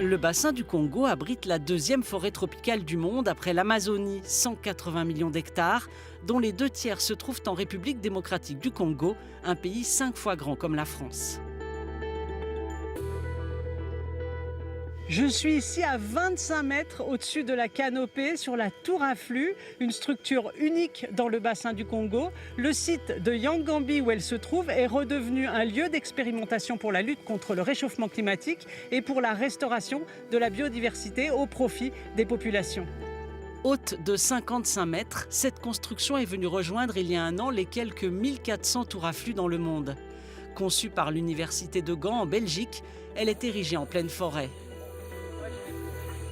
Le bassin du Congo abrite la deuxième forêt tropicale du monde après l'Amazonie, 180 millions d'hectares, dont les 2 tiers se trouvent en République démocratique du Congo, un pays 5 fois grand comme la France. Je suis ici à 25 mètres au-dessus de la canopée sur la tour à flux, une structure unique dans le bassin du Congo. Le site de Yangambi où elle se trouve est redevenu un lieu d'expérimentation pour la lutte contre le réchauffement climatique et pour la restauration de la biodiversité au profit des populations. Haute de 55 mètres, cette construction est venue rejoindre il y a un an les quelques 1400 tours à flux dans le monde. Conçue par l'université de Gand en Belgique, elle est érigée en pleine forêt.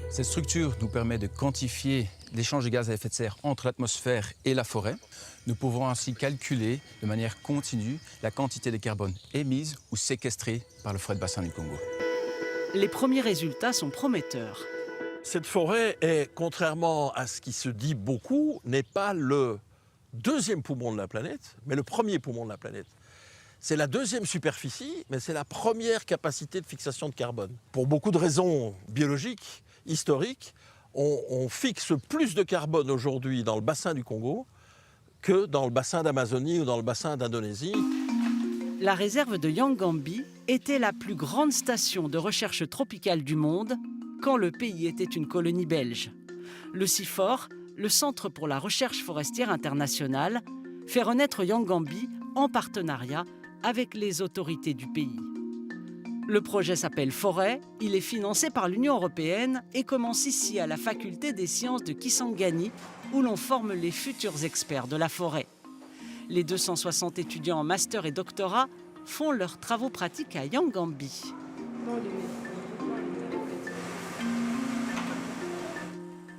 Cette structure nous permet de quantifier l'échange de gaz à effet de serre entre l'atmosphère et la forêt. Nous pouvons ainsi calculer de manière continue la quantité de carbone émise ou séquestrée par le forêt de bassin du Congo. Les premiers résultats sont prometteurs. Cette forêt est, contrairement à ce qui se dit beaucoup, n'est pas le deuxième poumon de la planète, mais le premier poumon de la planète. C'est la deuxième superficie, mais c'est la première capacité de fixation de carbone. Pour beaucoup de raisons biologiques, historiques, on fixe plus de carbone aujourd'hui dans le bassin du Congo que dans le bassin d'Amazonie ou dans le bassin d'Indonésie. La réserve de Yangambi était la plus grande station de recherche tropicale du monde quand le pays était une colonie belge. Le CIFOR, le Centre pour la recherche forestière internationale, fait renaître Yangambi en partenariat avec les autorités du pays. Le projet s'appelle Forêt, il est financé par l'Union européenne et commence ici à la faculté des sciences de Kisangani où l'on forme les futurs experts de la forêt. Les 260 étudiants en master et doctorat font leurs travaux pratiques à Yangambi.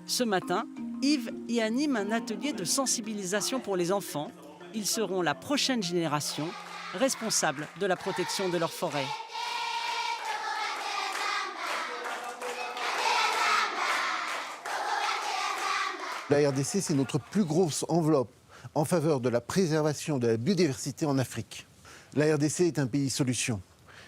Ce matin, Yves y anime un atelier de sensibilisation pour les enfants. Ils seront la prochaine génération responsable de la protection de leur forêt. La RDC, c'est notre plus grosse enveloppe en faveur de la préservation de la biodiversité en Afrique. La RDC est un pays solution.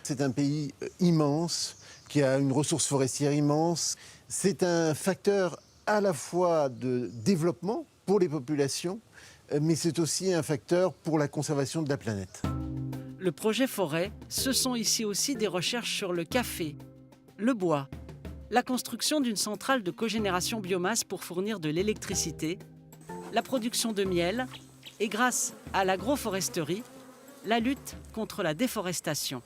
C'est un pays immense, qui a une ressource forestière immense. C'est un facteur à la fois de développement pour les populations, mais c'est aussi un facteur pour la conservation de la planète. Le projet Forêt, ce sont ici aussi des recherches sur le café, le bois, la construction d'une centrale de cogénération biomasse pour fournir de l'électricité, la production de miel et grâce à l'agroforesterie, la lutte contre la déforestation.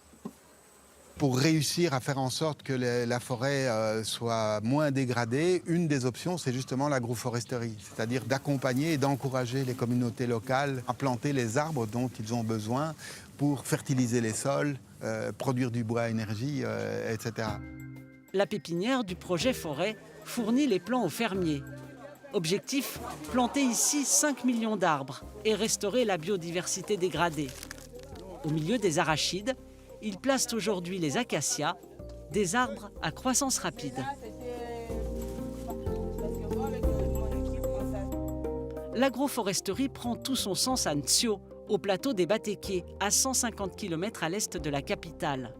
Pour réussir à faire en sorte que la forêt soit moins dégradée, une des options, c'est justement l'agroforesterie, c'est-à-dire d'accompagner et d'encourager les communautés locales à planter les arbres dont ils ont besoin pour fertiliser les sols, produire du bois à énergie, etc. La pépinière du projet Forêt fournit les plants aux fermiers. Objectif, planter ici 5 millions d'arbres et restaurer la biodiversité dégradée. Au milieu des arachides, ils placent aujourd'hui les acacias, des arbres à croissance rapide. L'agroforesterie prend tout son sens à Ntsio, au plateau des Batéké, à 150 km à l'est de la capitale.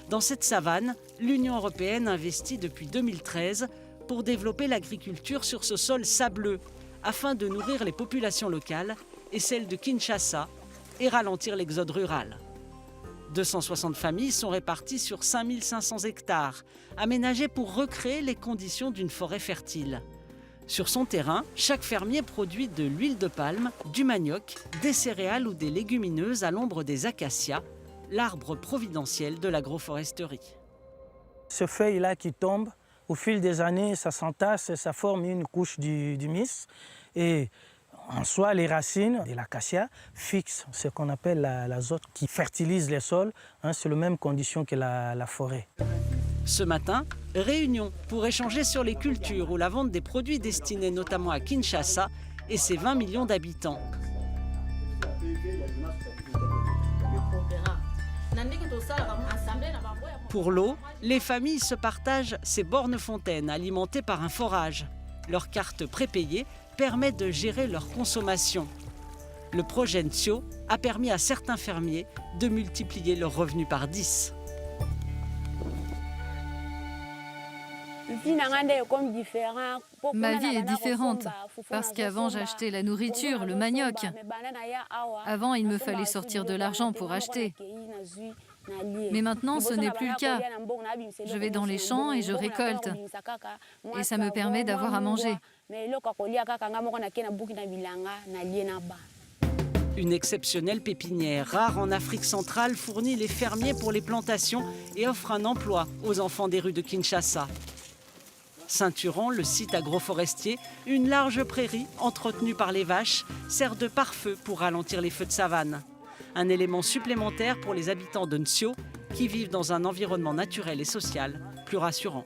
Dans cette savane, l'Union européenne investit depuis 2013 pour développer l'agriculture sur ce sol sableux, afin de nourrir les populations locales et celles de Kinshasa et ralentir l'exode rural. 260 familles sont réparties sur 5500 hectares, aménagés pour recréer les conditions d'une forêt fertile. Sur son terrain, chaque fermier produit de l'huile de palme, du manioc, des céréales ou des légumineuses à l'ombre des acacias, l'arbre providentiel de l'agroforesterie. Ces feuilles-là qui tombent, au fil des années, ça s'entasse et ça forme une couche d'humus. Et en soi, les racines de l'acacia fixent ce qu'on appelle l'azote qui fertilise les sols. C'est les mêmes conditions que la forêt. Ce matin, réunion pour échanger sur les cultures ou la vente des produits destinés notamment à Kinshasa et ses 20 millions d'habitants. Pour l'eau, les familles se partagent ces bornes fontaines alimentées par un forage. Leur carte prépayée permet de gérer leur consommation. Le projet Ntsio a permis à certains fermiers de multiplier leurs revenus par 10. Ma vie est différente parce qu'avant j'achetais la nourriture, le manioc. Avant il me fallait sortir de l'argent pour acheter. Mais maintenant ce n'est plus le cas. Je vais dans les champs et je récolte. Et ça me permet d'avoir à manger. Une exceptionnelle pépinière, rare en Afrique centrale, fournit les fermiers pour les plantations et offre un emploi aux enfants des rues de Kinshasa. Ceinturant le site agroforestier, une large prairie entretenue par les vaches sert de pare-feu pour ralentir les feux de savane. Un élément supplémentaire pour les habitants de Ntsio qui vivent dans un environnement naturel et social plus rassurant.